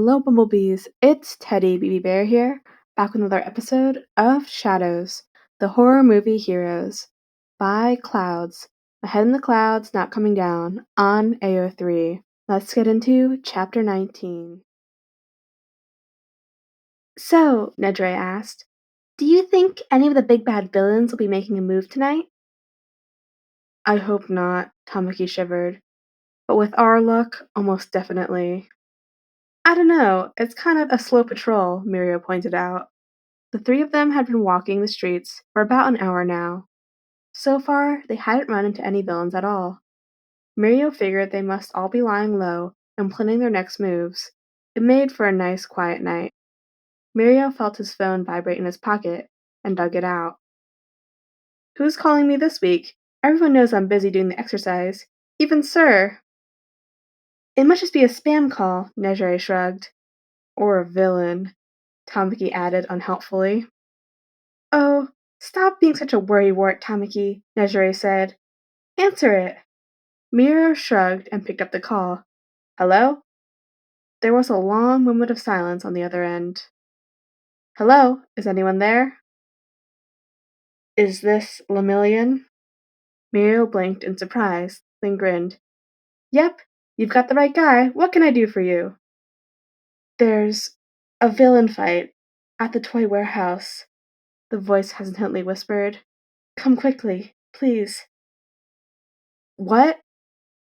Hello, Bumblebees. It's Teddy BB Bear here, back with another episode of Shadows, the horror movie heroes, by Clouds. My head in the clouds, not coming down, on AO3. Let's get into Chapter 19. So, Nedre asked, do you think any of the big bad villains will be making a move tonight? I hope not, Tamaki shivered. But with our luck, almost definitely. I don't know, it's kind of a slow patrol, Mirio pointed out. The three of them had been walking the streets for about an hour now. So far, they hadn't run into any villains at all. Mirio figured they must all be lying low and planning their next moves. It made for a nice, quiet night. Mirio felt his phone vibrate in his pocket and dug it out. Who's calling me this week? Everyone knows I'm busy doing the exercise. Even Sir. It must just be a spam call, Nejire shrugged. Or a villain, Tamaki added unhelpfully. Oh, stop being such a worrywart, Tamaki, Nejire said. Answer it. Mirio shrugged and picked up the call. Hello? There was a long moment of silence on the other end. Hello? Is anyone there? Is this Lemillion? Mirio blinked in surprise, then grinned. Yep, you've got the right guy. What can I do for you? There's a villain fight at the toy warehouse, the voice hesitantly whispered. Come quickly, please. What?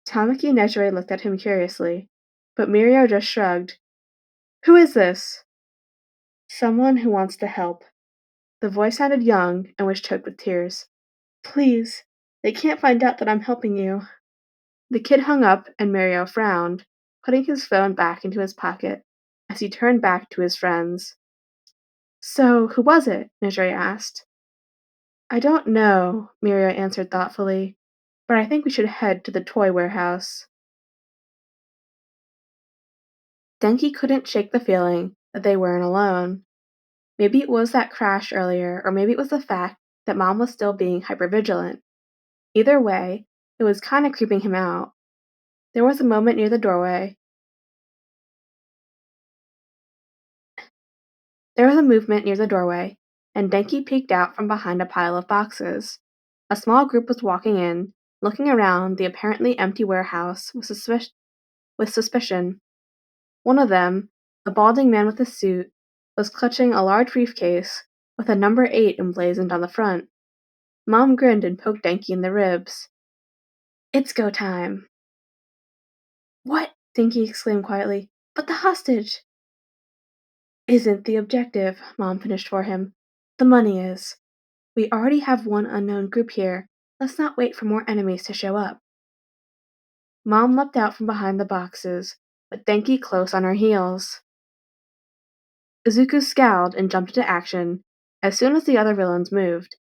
Tamaki and Nejire looked at him curiously, but Mirio just shrugged. Who is this? Someone who wants to help. The voice sounded young and was choked with tears. Please, they can't find out that I'm helping you. The kid hung up and Mirio frowned, putting his phone back into his pocket as he turned back to his friends. So, who was it? Nejire asked. I don't know, Mirio answered thoughtfully, but I think we should head to the toy warehouse. Denki couldn't shake the feeling that they weren't alone. Maybe it was that crash earlier, or maybe it was the fact that Mom was still being hypervigilant. Either way, it was kind of creeping him out. There was a moment near the doorway. There was a movement near the doorway, and Denki peeked out from behind a pile of boxes. A small group was walking in, looking around the apparently empty warehouse with suspicion. One of them, a balding man with a suit, was clutching a large briefcase with a number 8 emblazoned on the front. Mom grinned and poked Denki in the ribs. It's go time. What? Denki exclaimed quietly. But the hostage! Isn't the objective, Mom finished for him. The money is. We already have one unknown group here. Let's not wait for more enemies to show up. Mom leapt out from behind the boxes, with Denki close on her heels. Izuku scowled and jumped into action as soon as the other villains moved.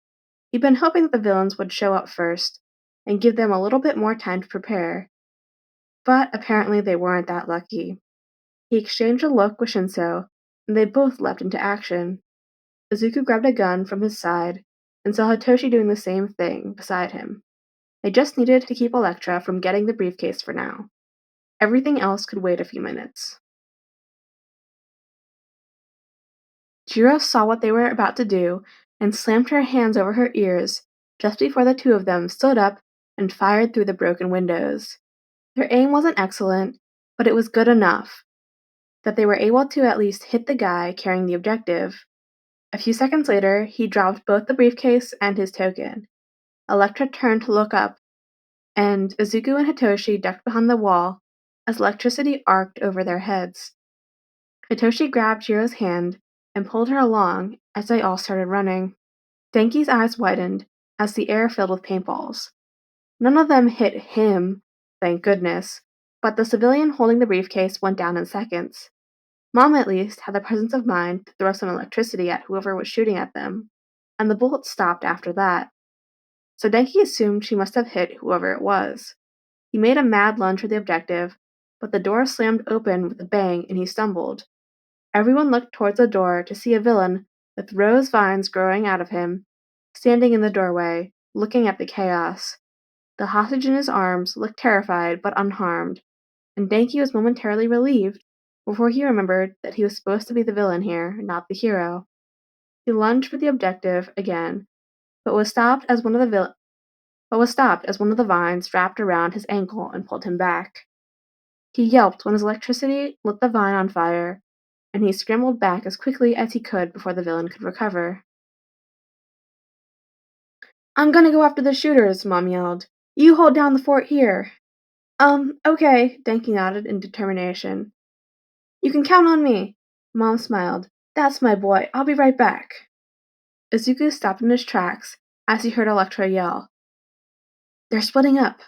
He'd been hoping that the villains would show up first, and give them a little bit more time to prepare. But apparently they weren't that lucky. He exchanged a look with Shinso, and they both leapt into action. Izuku grabbed a gun from his side, and saw Hitoshi doing the same thing beside him. They just needed to keep Electra from getting the briefcase for now. Everything else could wait a few minutes. Jiro saw what they were about to do and slammed her hands over her ears just before the two of them stood up and fired through the broken windows. Their aim wasn't excellent, but it was good enough that they were able to at least hit the guy carrying the objective. A few seconds later, he dropped both the briefcase and his token. Electra turned to look up, and Izuku and Hitoshi ducked behind the wall as electricity arced over their heads. Hitoshi grabbed Jiro's hand and pulled her along as they all started running. Denki's eyes widened as the air filled with paintballs. None of them hit him, thank goodness, but the civilian holding the briefcase went down in seconds. Mom, at least, had the presence of mind to throw some electricity at whoever was shooting at them, and the bullets stopped after that. So Denki assumed she must have hit whoever it was. He made a mad lunge for the objective, but the door slammed open with a bang and he stumbled. Everyone looked towards the door to see a villain with rose vines growing out of him, standing in the doorway, looking at the chaos. The hostage in his arms looked terrified but unharmed, and Denki was momentarily relieved before he remembered that he was supposed to be the villain here, not the hero. He lunged for the objective again, but was stopped as one of the vines wrapped around his ankle and pulled him back. He yelped when his electricity lit the vine on fire, and he scrambled back as quickly as he could before the villain could recover. "I'm gonna go after the shooters," Mom yelled. "You hold down the fort here." Okay, Denki nodded in determination. "You can count on me." Mom smiled. "That's my boy. I'll be right back." Izuku stopped in his tracks as he heard Electra yell. "They're splitting up."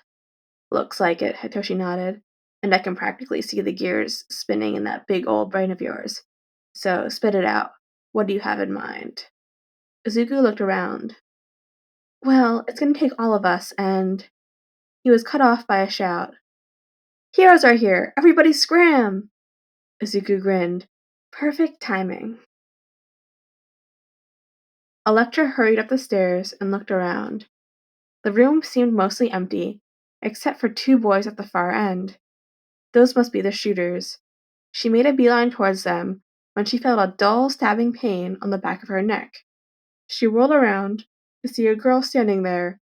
"Looks like it," Hitoshi nodded. "And I can practically see the gears spinning in that big old brain of yours. So, spit it out. What do you have in mind?" Izuku looked around. "Well, it's gonna take all of us, and—" He was cut off by a shout. "Heroes are here! Everybody scram!" Izuku grinned. Perfect timing. Electra hurried up the stairs and looked around. The room seemed mostly empty, except for two boys at the far end. Those must be the shooters. She made a beeline towards them when she felt a dull stabbing pain on the back of her neck. She whirled around to see a girl standing there,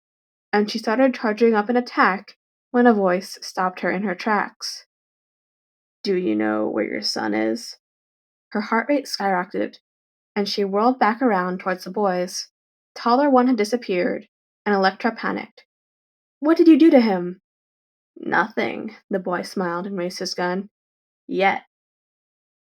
and she started charging up an attack when a voice stopped her in her tracks. "Do you know where your son is?" Her heart rate skyrocketed, and she whirled back around towards the boys. The taller one had disappeared, and Electra panicked. "What did you do to him?" "Nothing," the boy smiled and raised his gun. "Yet."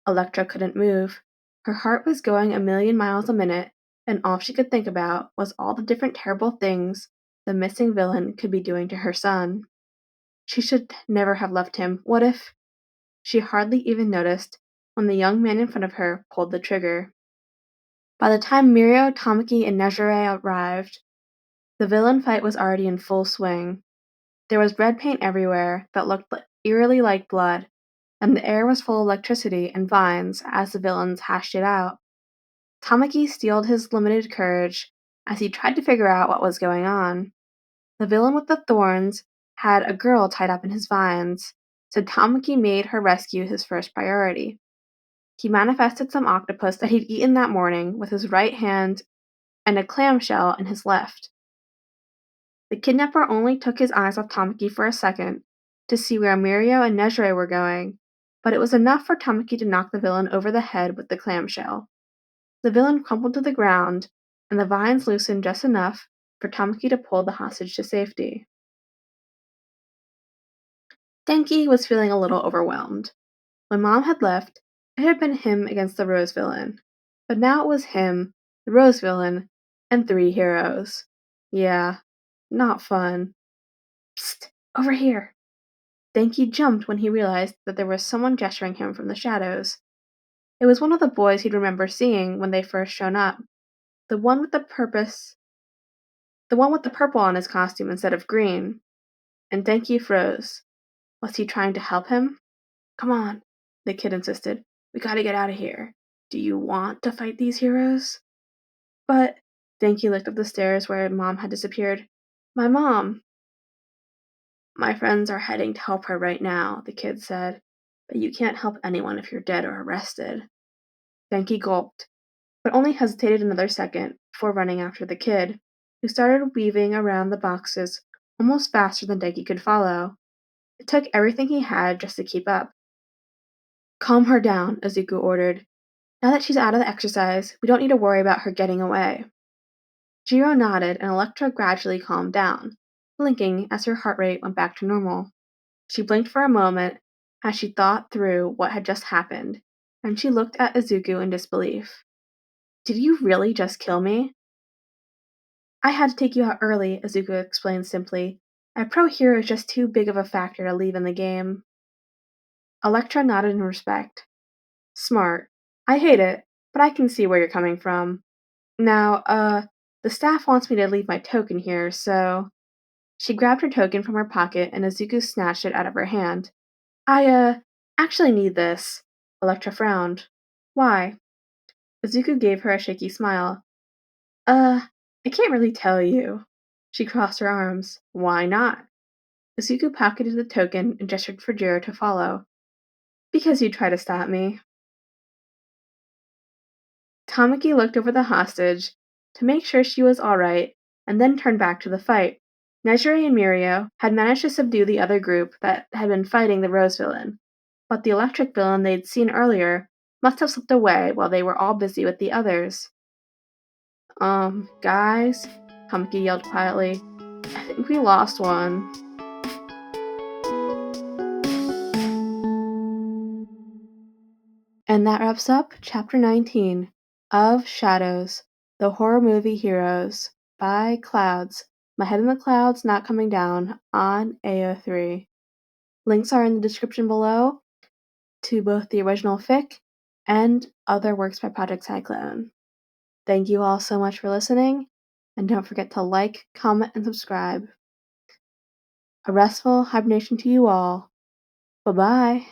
Electra couldn't move. Her heart was going a million miles a minute, and all she could think about was all the different terrible things the missing villain could be doing to her son. She should never have left him. What if— She hardly even noticed when the young man in front of her pulled the trigger. By the time Mirio, Tamaki, and Nejire arrived, the villain fight was already in full swing. There was red paint everywhere that looked eerily like blood, and the air was full of electricity and vines as the villains hashed it out. Tamaki steeled his limited courage as he tried to figure out what was going on. The villain with the thorns had a girl tied up in his vines, so Tamaki made her rescue his first priority. He manifested some octopus that he'd eaten that morning with his right hand and a clamshell in his left. The kidnapper only took his eyes off Tamaki for a second to see where Mirio and Nejire were going, but it was enough for Tamaki to knock the villain over the head with the clamshell. The villain crumpled to the ground, and the vines loosened just enough for Tamaki to pull the hostage to safety. Denki was feeling a little overwhelmed. When Mom had left, it had been him against the Rose villain. But now it was him, the Rose villain, and 3 heroes. Yeah, not fun. Psst, over here. Denki jumped when he realized that there was someone gesturing him from the shadows. It was one of the boys he'd remember seeing when they first shown up. The one with the purple on his costume instead of green. And Denki froze. Was he trying to help him? "Come on," the kid insisted. "We gotta get out of here. Do you want to fight these heroes?" "But—" Denki looked up the stairs where Mom had disappeared. "My mom!" "My friends are heading to help her right now," the kid said. "But you can't help anyone if you're dead or arrested." Denki gulped, but only hesitated another second before running after the kid, who started weaving around the boxes almost faster than Denki could follow. It took everything he had just to keep up. "Calm her down," Izuku ordered. "Now that she's out of the exercise, we don't need to worry about her getting away." Jiro nodded and Electra gradually calmed down, blinking as her heart rate went back to normal. She blinked for a moment as she thought through what had just happened, and she looked at Izuku in disbelief. "Did you really just kill me?" "I had to take you out early," Izuku explained simply. "A pro hero is just too big of a factor to leave in the game." Electra nodded in respect. "Smart. I hate it, but I can see where you're coming from. Now, the staff wants me to leave my token here, so—" She grabbed her token from her pocket and Izuku snatched it out of her hand. "I actually need this." Electra frowned. "Why?" Izuku gave her a shaky smile. I can't really tell you." She crossed her arms. "Why not?" Izuku pocketed the token and gestured for Jiro to follow. Because you tried to stop me. Tamaki looked over the hostage to make sure she was alright and then turned back to the fight. Nejire and Mirio had managed to subdue the other group that had been fighting the Rose villain, but the electric villain they'd seen earlier must have slipped away while they were all busy with the others. Guys, Tamaki yelled quietly. I think we lost one. And that wraps up Chapter 19 of Shadows, the horror movie Heroes by Clouds. My Head in the Clouds Not Coming Down on AO3. Links are in the description below to both the original fic and other works by Project Cyclone. Thank you all so much for listening, and don't forget to like, comment, and subscribe. A restful hibernation to you all. Bye-bye.